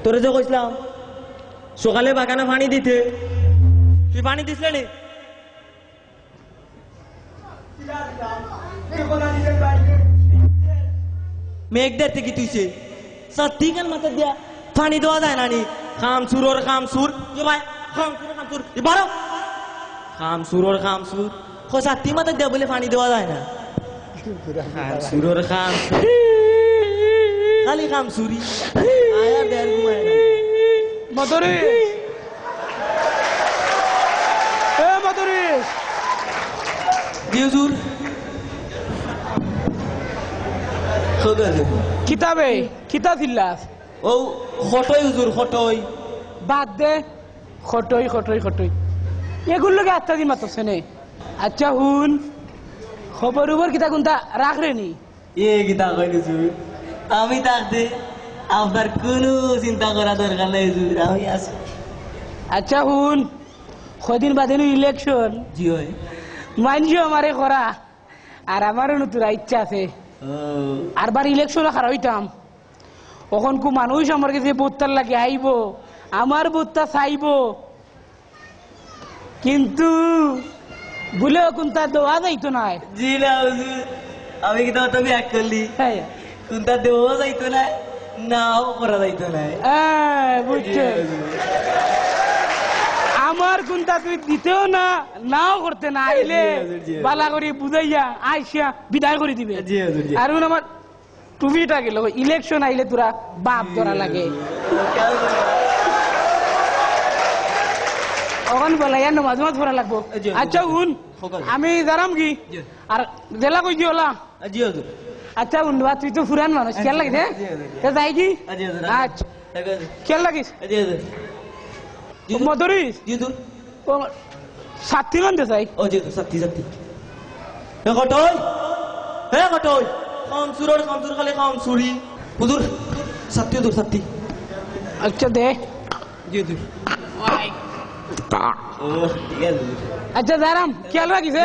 তোরে যে কইছিলাম সকালে বাগানে পানি দিতে, তুই পানি দিসলে মেঘ দেখতে কি তুইছে সত্যি কেন মাথা দিয়া পানি দেওয়া যায় না নি? খাম সুর ওর খাম সুর ভাই, খাম সুর খাম সুর বারো খাম সুর ওর খাম সুর সত্যি মাথা দিয়া বলে পানি দেওয়া যায় না? খাম সুর ওর খাম খালি খাম সুরি আয়া দেড় ঘুমায় না মদরে এ মদরে দিউজুর কিতাবে কিতা দিল্লাস ও খটই হুজুর খটই বাদ দে খটই খটই খটই এগুলোকে আত্মা দি মাতছে নে আচ্ছা হুন খবর উপর কিতা কোনটা রাখ রে নি এ কিতা কই হুজুর আমি থাকতে আপনার কোনো চিন্তা করা দরকার নেই হুজুর, আমি আছি। আচ্ছা হুন কদিন বাদে ইলেকশন জি হয় মানছি আমারে করা আর আমারও নতুন ইচ্ছা আছে আর বার ইলেকশনে খারাপ হইতাম ওখন কু মানুষ আমার কাছে বোত্তার লাগে আইব আমার বোত্তা চাইব কিন্তু বলে কোনটা দেওয়া যাইতো না। জি না হুজুর, আমি কি তুমি এক করলি কোনটা দেওয়া যাইতো না, নাও করা যাইতো না। বুঝছে আমার কোনটা তুই দিতেও না নাও করতে না আইলে বালা করে বুঝাইয়া আইসা বিদায় করে দিবে। আর আমার টুপিটা গেল ইলেকশন আইলে তোরা বাপ ধরা লাগে ওখান বলাইয়া নমাজ মাজ পড়া লাগবো। আচ্ছা উন আমি জানাম কি আর জেলা কই দিওলা। আচ্ছা উন তুই তো ফুরান মানুষ খেয়াল লাগিস যাই কি আচ্ছা খেয়াল লাগিস মধুরিস সাথী মান চাই ও জি সাথী সাথী কটই হে কটই খাম সুরর খাম সুর খালি খাম সুরি হুজুর সাথী হুজুর সাথী। আচ্ছা দে জি হুজুর ও ঠিক আছে আচ্ছা জারাম খেয়াল রাখিস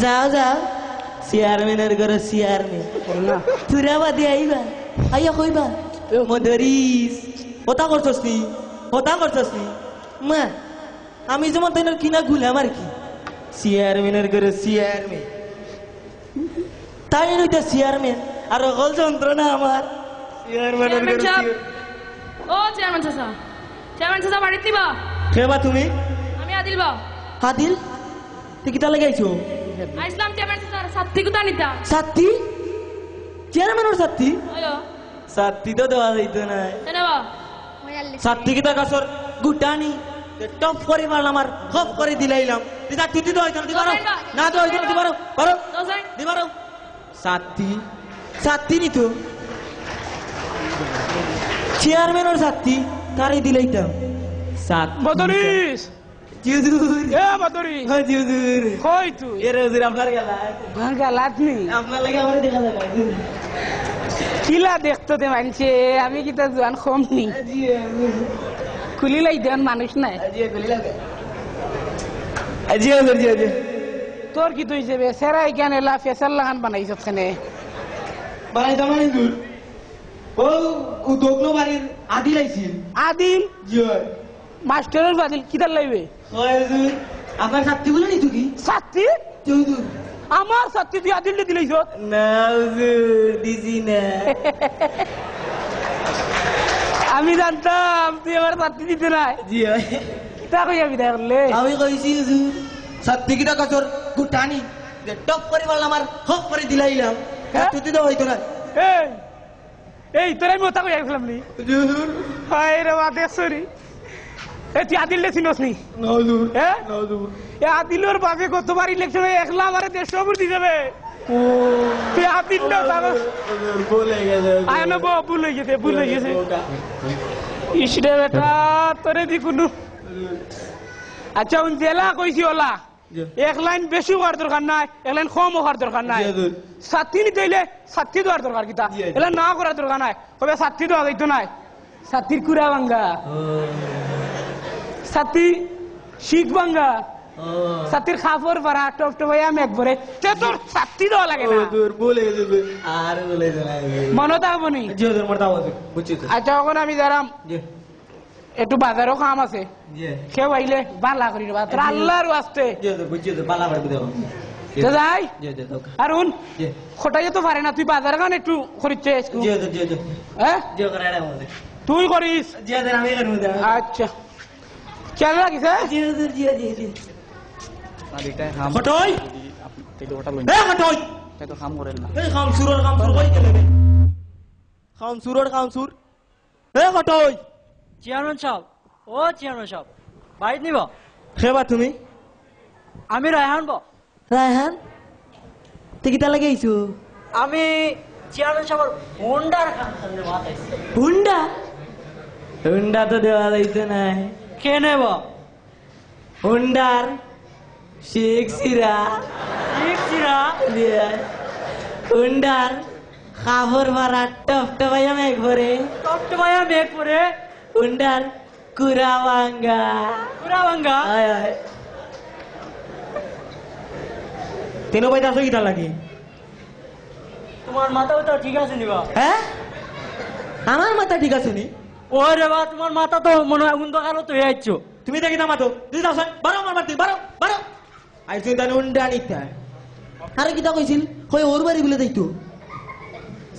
যাও যাও চেয়ারম্যানের ঘরে চেয়ারম্যান তুরা বাদে আইবা আইয়া কইবা মদরিস হতা করছস নি মা আমি যেমন তাই কিনা গুলাম আর কি চেয়ারম্যানের ঘরে চেয়ারম্যান তাই নইতা চেয়ারম্যান আর অকল যন্ত্রণা আমার চেয়ারম্যানের ঘরে ও চেয়ারম্যান চাচা বাড়িতে দিবা কেবা তুমি? আমি আদিল বা আদিল তুই কিতা লাগাইছো? আইসলাম চেয়ারম্যান চাচা সাথী কুতা নিতা সাথী চেয়ারম্যানের সাথী আয়ো সাথী তো দেওয়া যাইতো না এনেবা সাথী কিতা কাছর গুটানি টপ করে মারলাম আমার খপ করে দিলাইলাম দিদা তুই দিতে হইতো না দিবারো না তো হইতো না দিবারো পারো দিবারো সাথী নি তো চেয়ারম্যানের সাথী তারই দিলাইতাম সাত মদরিস জিউজুর এ মদরিস হ্যাঁ জিউজুর কই তুই এর হুজুর আপনার গেলা গালাত নি আপনার লাগে আমার দেখা যায় কিলা দেখতো তে মানছে আমি কি তা জোয়ান কম নি খুলি লাই দেন মানুষ নাই তোর কি তুই যাবে সেরাই কেন এলা ফেসাল লাগান বানাইছ খানে বানাই তো মানে দূর ও দোকনো বাড়ির আদিল আইছিল আদিল জি মাস্টারের বাদিল কিদার লাইবে হয় হুজুর আপনার সাথী বলে নি তুই সাথী হুজুর আমার সাথী তুই আদিল দিলাইছ না হুজুর দিছি না আমি জানতাম তুই আমার সাথী দিতে নাই জি কিতা কইয়া বিদায় করলে আমি কইছি হুজুর সাথী কিটা কাছর গুটানি টপ করে বললাম আর হপ করে দিলাইলাম তুই তো হইতো না এই তোরাই মতা কইয়া গেছিলাম নি হুজুর হায় রে মা দেখছরি এ তুই আদিল চিনস নি না হুজুর হ্যাঁ না হুজুর এ আদিলর বাপে কতবার ইলেকশনে একলা আমারে 150 ভোট দিবে তুই আদিল না তার বলে গেছে আয় না ভুলে গেছে ইসরে বেটা তোরে দি কোনো আচ্ছা উন জেলা কইছি ওলা এক লাইন বেশি হওয়ার দরকার নাই, এক লাইন কম হওয়ার দরকার নাই। ছাত্রী নিতে হইলে ছাত্রী দেওয়ার দরকার কিতা, এলা না করার দরকার নাই। তবে ছাত্রী দেওয়া যাইতো নাই, ছাত্রীর কুড়া ভাঙ্গা, ছাত্রী শিখ ভাঙ্গা, ছাত্রীর খাফর পারা টপ টপাইয়া মেঘ ভরে, তে তোর ছাত্রী দেওয়া লাগে না। আর বলে মনে থাকবো নি। আচ্ছা এখন আমি দাঁড়াম, একটু বাজারও কাম আছে, কেউ আইলে বালা করি নেবা তোর আল্লাহর আসতে যাই। আর উন খোটাই তো পারে না, তুই বাজার গান একটু করিচ্ছে, তুই করিস। আচ্ছা কেন লাগিস? চেয়ারম্যান সাহেব, ও চেয়ারম্যান সাহেব, বাইর নিব? খেবা তুমি? আমি রায়হান ব। রায়হান তুই কিতা লাগাইছো? আমি চেয়ারম্যান সাহেবের হুন্ডার হুন্ডা? হুন্ডা তো দেওয়া যাইতো নাই। কে নেব? হুন্ডার শেখ সিরা, হুন্ডার খাবর ভাড়া টপ টপাইয়া মেঘ ভরে, টপটপায়া মেঘ পরে, হুন্ডার কুড়া ভাঙ্গা। পুরাভাঙ্গা? তেনো পাইতে আসো কিতা লাগে? তোমার মাথা তো ঠিক আছে নিবা? হ্যাঁ আমার মাথা ঠিক আছে নি? ও রে বা, তোমার মাথা তো মনে হয় অন্ধকারও তো হয়ে যাচ্ছ। তুমি দেখি না মাতো তুই যাও বারো আমার মারতে বারো বারো আইসি তাই হুন্ডা নিতে। আরে কিতা কইছিল কই ওর বাড়ি বলে যাইতো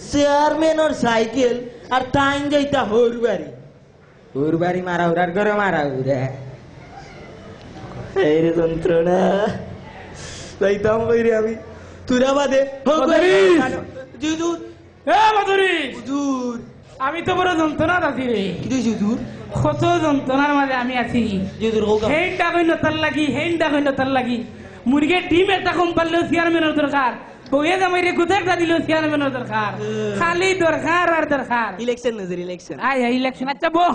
চেয়ারম্যান ওর সাইকেল আর টাইম যাইতা ওর বাড়ি। ওর বাড়ি মারা উড়ার করে মারা উড়া এই রে যন্ত্রণা যাইতাম কইরে আমি তুরা বাদে আমি তো বড় যন্ত্রণা আছি রে। হুজুর কত যন্ত্রণার মাঝে আমি আছি। হেইনটা কই নতার লাগি, হেইনটা কই নতার লাগি। মুরগির ডিম একটা কম পারলেও চেয়ারম্যানের দরকার, বইয়ে জামাই রে কোথায় একটা দিলেও চেয়ারম্যানের দরকার, খালি দরকার আর দরকার। ইলেকশন নজর ইলেকশন আয় ইলেকশন। আচ্ছা বো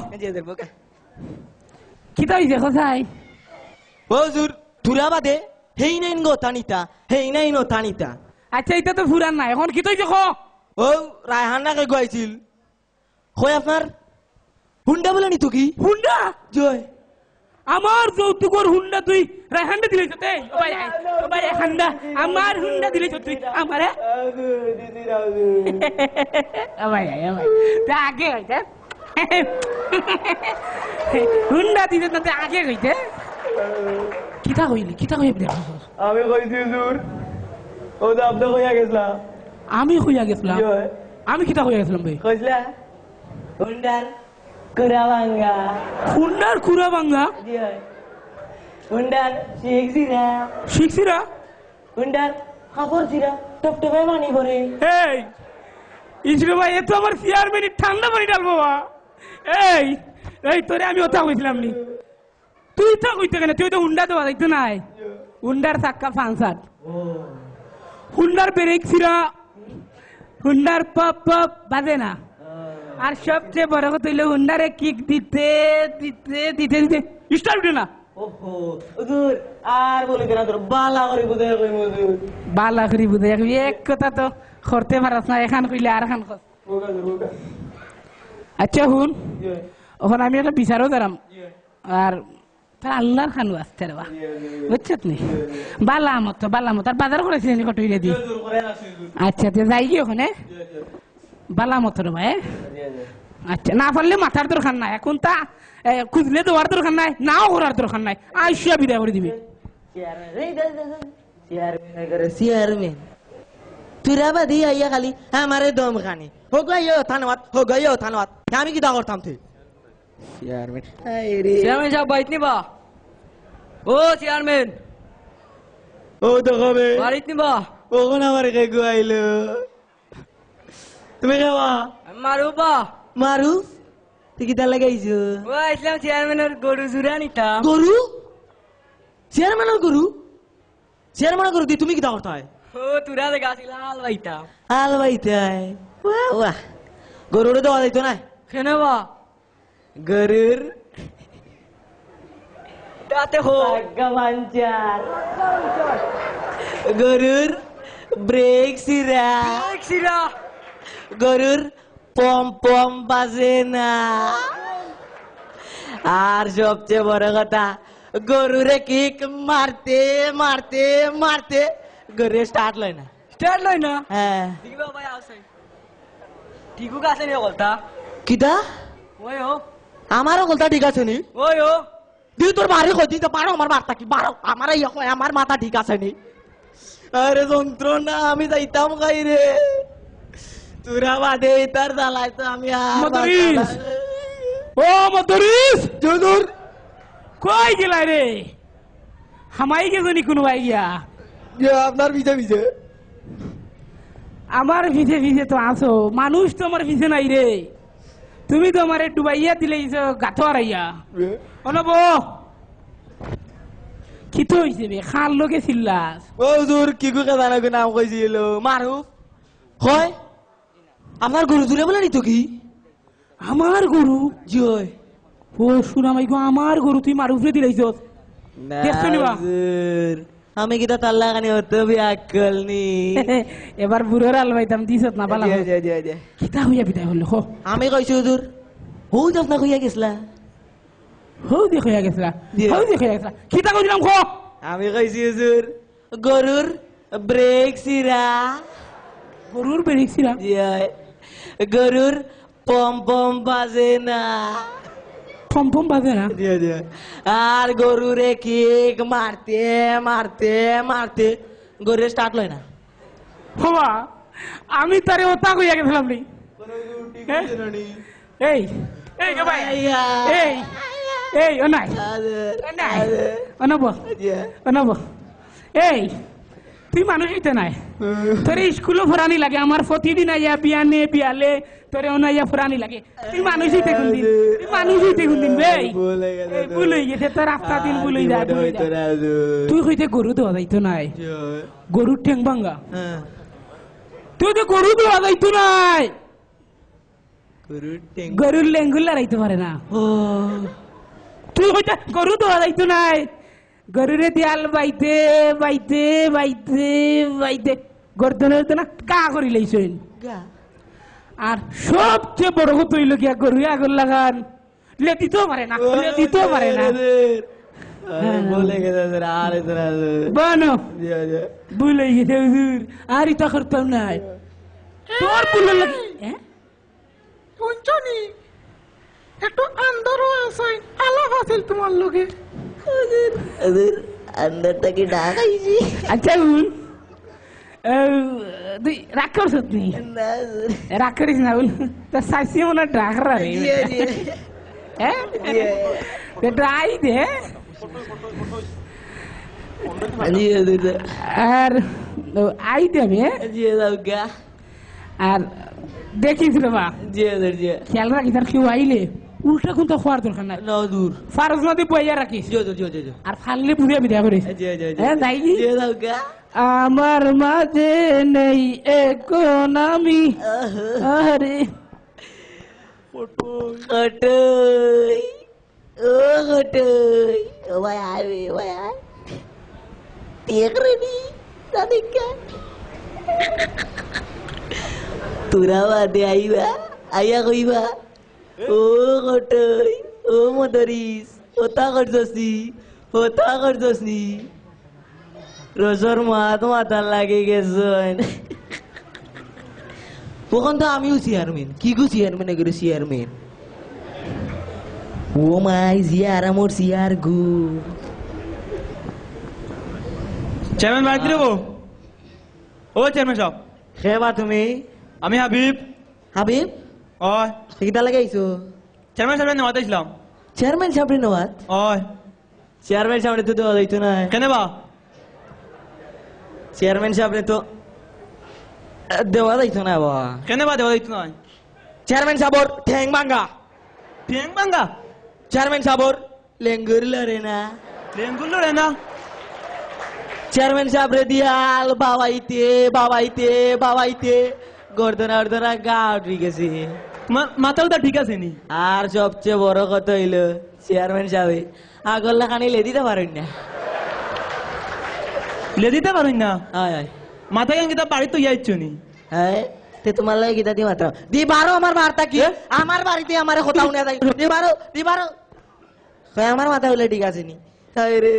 কিতা হইছে কোথায়? হুজুর তুরা বাদে হেই নাইন গো তানিতা, হেই নাইন ও তানিতা। আচ্ছা এটা তো ফুরান না, এখন কি তৈছে কো? ও রায়হান্নাকে গাইছিল কই আপনার হুন্ডা বলে নিতো কি? হুন্ডা? জয় আমার যৌতুকর হুন্ডা তুই রায়হান্ডা দিলেছ তে? ও ভাই ও ভাই রায়হান্ডা আমার হুন্ডা দিলেছ তুই আমারে? ও ভাই তা আগে হইতে হুন্ডা দিতে না আগে হইতে কিতা হইলি, কিতা হইবি? আমি কইছি হুজুর ও তো আপনি কইয়া গেছলাম। আমি কইয়া গেছলাম? আমি কিতা কইয়া গেছলাম ভাই? কইছলা হুন্ডার কুড়া ভাঙ্গা। হুন্ডার কুড়া ভাঙ্গা? হুন্ডার শিখছিরা, শিখছিরা? হুন্ডার কাপড় ছিরা টপটপে পানি ভরে। এই ইসরে ভাই এ তো আমার চেয়ারম্যান ঠান্ডা পানি ডালবো বা। এই এই তোরে আমি ওটা কইছিলাম নি, তুই তো কইতে কেন? তুই তো হুন্ডা তো বাজাইতো নাই, হুন্ডার চাক্কা ফাংসার, হুন্ডার ব্রেক ছিরা, হুন্ডার পপ পপ বাজে না। আর সবচেয়ে বড় কথা হইলো হুন্ডারে কিক দিতে দিতে দিতে দিতে স্টার্ট উঠে না। ওহো হুজুর আর বলি না তোর বালা করে বুঝাই কই হুজুর, বালা করি বুঝাই এক কথা তো করতে পারছ না, এখান কইলে আর এখান কস। আচ্ছা হুন, ওখানে আমি একটা বিচারও দাঁড়াম আর তার আল্লাহর খানু আসতে রে বা, বুঝছত নি? বালা মতো আর বাজার করেছিলেন কত দিয়ে? আচ্ছা যাই কি ওখানে বালা মতো রে ভাই। আচ্ছা না পারলে মাথার দরকার নাই, এখন তা খুঁজলে দেওয়ার দরকার নাই, নাও করার দরকার নাই, আইসিয়া বিদায় করে দিবি। চেয়ারম্যান তুরা বাদি আইয়া খালি আমারে দম খানি হো গাইও থানওয়াত, হো গাইও থানওয়াত, আমি কি দা করতাম তুই? চেয়ারম্যান আইরে চেয়ারম্যান সাহেব বাইর নিবা? ও চেয়ারম্যান, ও তো কবে বাড়িত নিবা? ওখানে আমার কে গুয়াইলো তুমি কেবা মারু বা? মারু তুই কিতা লাগাইছো? ও ইসলাম চেয়ারম্যানের গরু জুড়া নিতা। গরু? চেয়ারম্যানের গরু? চেয়ারম্যানের গরু দিয়ে তুমি কিতা করতে হয়? ও তুরা দে গাছিল হাল বাইতা। হাল বাইতে হয়? বাহ বাহ, গরুরে দেওয়া যাইতো না? কেন বা? গরুর তাতে হো ভাগ্য বাঞ্চার গরুর ব্রেক সিরা সিরা গরুর পম পম বাজে না আর সবচেয়ে বড় কথা গরুরে কিক মারতে মারতে মারতে গরুরে স্টার্ট লয় না স্টার্ট লয় না হ্যাঁ দিবা ভাই আছে ঠিকু কাছে নি বলতা কিটা ওই ও আমারও কথা ঠিক আছে নি ওই ও তুই তোর বাড়ি কই দিতে পারো আমার মাথা কি বারো আমার আমার মাথা ঠিক আছে নি আরে যন্ত্রণা আমি যাইতাম খাই রে তোরা বাদে তার জ্বালায় তো আমি আর মদরিস! ও মদরিস জনুর কই গেলাই রে হামাই গেছনি কোনো ভাই গিয়া আপনার ভিজে ভিজে আমার ভিজে ভিজে তো আছো মানুষ তো আমার ভিজে নাই রে তুমি তো আমারে ডুবাইয়া দিলে গাথো আরাইয়া অনব কি তো হইছে বে খাল লোকে চিল্লাস ও হুজুর কি কো কাদা নাম কইছিল মারুফ হয় আপনার গরু জুড়ে বলে নিত কি আমার গরু জয় ও সুনামাই গো আমার গরু তুই মারুফরে দিলাইছ দেখছো নিবা আমি কিটা তার লাগানি হতে বিয়াকল নি এবার বুড়োর আলবাইতাম দিছত না বালা কিতা হইয়া বিদায় হল হো আমি কইছি হুজুর হৌ যাস না কইয়া গেছলা হৌ দেখ হইয়া গেছলা দিয়ে। হৌ দেখ হইয়া গেছলা কিতা কইলাম খো আমি কইছি হুজুর গরুর ব্রেক সিরা গরুর বেরিয়েছিলাম জয় গরুর পম পম বাজে না ফম ফম বাজে না আর গরুরে কিক মারতে মারতে মারতে গরুরে স্টার্ট লয় না হবা আমি তারে ওতা কইয়া গেছিলাম নি হ্যাঁ? এই এই গে ভাই এই এই ও নাই অনব অনব এই তুই মানুষ হইতে নাই তোর স্কুলও ফরানি লাগে আমার প্রতিদিন আইয়া বিয়ানে বিয়ালে তোরে অনাইয়া ফরানি লাগে তুই মানুষ হইতে কোনদিন তুই মানুষ হইতে কোনদিন বেই এই ভুল হয়ে গেছে তোর রাস্তা দিন ভুল হয়ে যায় তুই কইতে গরু দেওয়া যাইতো নাই গরুর ঠেং ভাঙ্গা তুই তো গরু দেওয়া যাইতো নাই গরুর লেঙ্গুল লড়াইতে পারে না তুই কইতে গরু দেওয়া যাইতো নাই গরুরে দিয়াল বাইতে বাইতে বাইতে বাইতে গর্দনের তো না কা করি লাইছেন আর সবচেয়ে বড় কথা হইল গিয়া গরুয়ে আগুন লাগান লেদিতেও পারে না লেদিতেও পারে না বলে গেছে আর বানো ভুলে গেছে হুজুর আর ইতা করতাম নাই তোর ভুলে লাগে শুনছনি একটু আন্দরও আছে আলাপ আছে তোমার লগে আন্দারটা কি ঢাকাইছি আচ্ছা উল তুই রাগ করছ তুই রাগ করিস না উল তোর শাশি মনে ডাকরা রে হ্যাঁ ড্রাই দে আর আই দেবে আর দেখিস রে বা খেয়াল রাখিস আর কেউ আইলে উল্টা কোনটা খোয়ার দরকার নাই দূর ফারজ নদী বইয়া রাখিস আর ফাললে পুড়ে বিদা করিস হ্যাঁ যাই কি আমার মাঝে নেই এখন আমি আরে ঘটই ও ঘটই ও ভাই আয় রে ভাই আয় টেক রেডি দাদিকা তোরা বাদে আইবা আইয়া কইবা ও ঘটই ও মদরিস ওটা করছসনি ওটা করছসনি রসর মাথার লাগে গেছেন ওখান তো আমিও চেয়ারম্যান কি গো চেয়ারম্যান এগুলো চেয়ারম্যান ও মাই জিয়ার আমার চেয়ার গো চেয়ারম্যান বাড়িতে দেবো ও চেয়ারম্যান সাহেব খেবা তুমি আমি হাবিব হাবিব ওই কিটা লাগাইছো চেয়ারম্যান সাহেব নেওয়াতে ছিলাম চেয়ারম্যান সাহেব নেওয়াত ওই চেয়ারম্যান সাহেব তো দেওয়া যাইতো না কেন বা চেয়ারম্যান সাহেব তো দেওয়া যাইতো না বা কেন বা দেওয়া দিত নয় চেয়ারম্যান সাহেবর ঠ্যাং ভাঙ্গা ঠ্যাং ভাঙ্গা চেয়ারম্যান সাহেবর লেঙ্গুর লড়ে না লেঙ্গুল রে না চেয়ারম্যান সাহেব রে দিয়াল বাবাইতে বাবাইতে বাবাইতে গর্দনা অর্দনা গা উঠে গেছে মাথাটা ঠিক আছে নি আর সবচেয়ে বড় কথা হইলো চেয়ারম্যান সাহেব আগল্লা খানি লে দিতে পারেন না লে দিতে পারুন না হয় হয় মাথা কেন কিতা বাড়ি তো যাইছো নি হ্যাঁ তে তোমার লাগে গীতা দি মাত্র দি বারো আমার বার্তা কি আমার বাড়িতে আমারে কথা উনি যাই দি বারো আমার মাথা হইলে ঠিক আছে নি তাই রে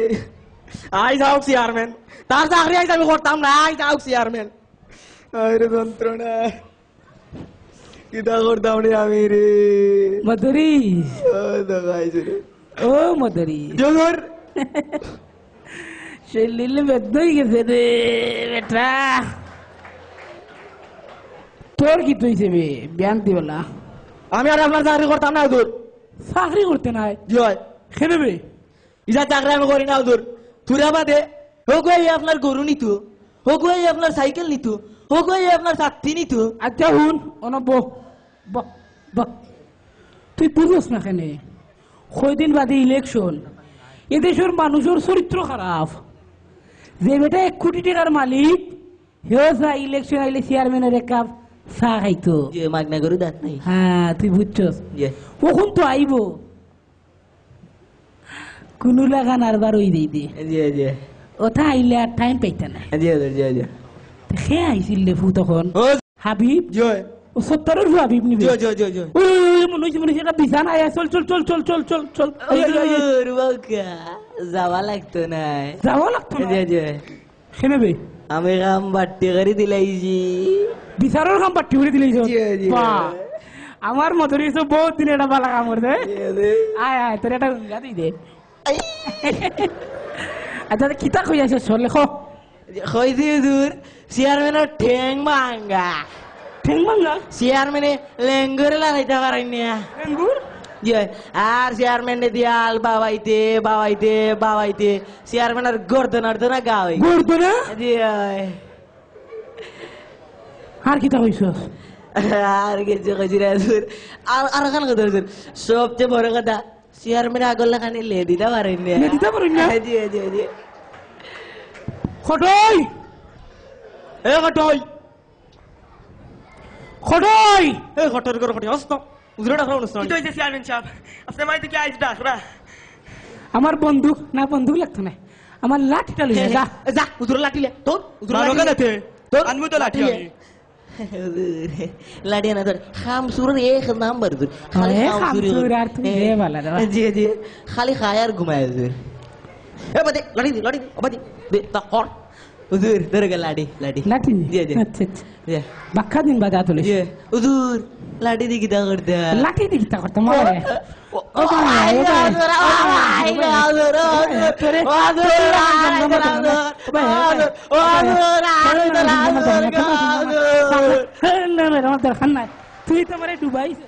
আই যাও চেয়ারম্যান তার চাকরি আইস আমি করতাম না আই যাও চেয়ারম্যান আরে যন্ত্রণা কিতা করতাম রে আমি রে মধুরি দেখাইছে রে ও মধুরি জোর শরীর বেদ হয়ে গেছে রে বেটা তোর কি তুইছে বে ব্যায়াম দিবলা আমি আর আপনার চাকরি করতাম না দূর চাকরি করতে নাই জি হয় খেলে বে ইজা চাকরি আমি করি না দূর তুরা বাদে হোক আপনার গরু নিতু হোক আপনার সাইকেল নিতু হোক আপনার ছাত্রী নিতু আচ্ছা হুন অন তুই বুঝোস না কেন কয়দিন বাদে ইলেকশন এদেশের মানুষের চরিত্র খারাপ যে বেটা 1 কোটি টাকার মালিক হেসা ইলেকশন আইলে চেয়ারম্যানের এক কাপ চা খাইতো যে মাগনা গরু দাঁত নাই হ্যাঁ তুই বুঝছস যে কখন তো আইব কোনো লাগান আর বার ওই দেই দে যে যে ওটা আইলে আর টাইম পাইতে না যে যে যে সে আইছিল লেফু তখন ও হাবিব জয় ও 70 হাবিব নিবে জয় জয় জয় জয় ওই মনে হচ্ছে এটা বিছানা আয়া চল চল চল চল চল চল চল বাবা যাওয়া লাগতো না যাওয়া লাগতো না যে যে খেনেবে আমি কাম বাট্টি করে দিলাইছি বিচারের কাম পাঠ্য করে দিলেই জি, জি। আমার মধুরি সব বহুত দিন এটা বালা কাম করছে যে যে আয় আয় তোর এটা উঙ্গা দিই দে আচ্ছা কিতা কই আছে চল লেখো কইছি হুজুর চেয়ারম্যানের ঠ্যাং ভাঙ্গা ঠেং ভাঙ্গা চেয়ারম্যানে লেঙ্গুরে লাগাইতে পারেন না রেঙ্গুর জয় আর চেয়ারম্যানে দিয়াল বাবাইতে বাবাইতে বাবাইতে চেয়ারম্যানের গর্দনার দনা গাওই গড়তো না জয় আর কিতা কইছস আর কিছু কইছি রে হুজুর আর কান কথা হুজুর সবচেয়ে বড় কথা চেয়ারম্যান আগল্লা খানি লে দিতে পারেন না লে দিতে পারেন না? জি জি জি খটই এ কটই খটই এ কটর করে কটই হস্ত হুজুরটা খাও অনুষ্ঠান কি হইছে চেয়ারম্যান সাহেব আপনি মাইতে কি আইস ডাকরা আমার বন্দুক না বন্দুক লাগতো না আমার লাঠিটা লইয়া যা যা হুজুর লাঠিলে তোর হুজুর মারো লাঠিলে। কেনাতে তোর আনমু তো লাঠি আমি লাঠিয়া না তোর খামসুরের এক নাম্বার হুজুর খালি এ খামসুরি খামসুর আর তুমি দে বালা রে বাবা। জি জি খালি খায় আর ঘুমায় হুজুর এ বাদে লাঠি দি বাদি দে তা কর হুজুর ধরে গেল লাঠি লাঠি লাঠি জি জি আচ্ছা আচ্ছা জি বাক্কা দিন বাদা তুলিস জি হুজুর লাঠি দি কিটা করতে লাঠি দিয়ে কিতা করতাম মারে ও ভাই হুজুর ও ভাই হুজুর তুই তো মারে ডুবাইছ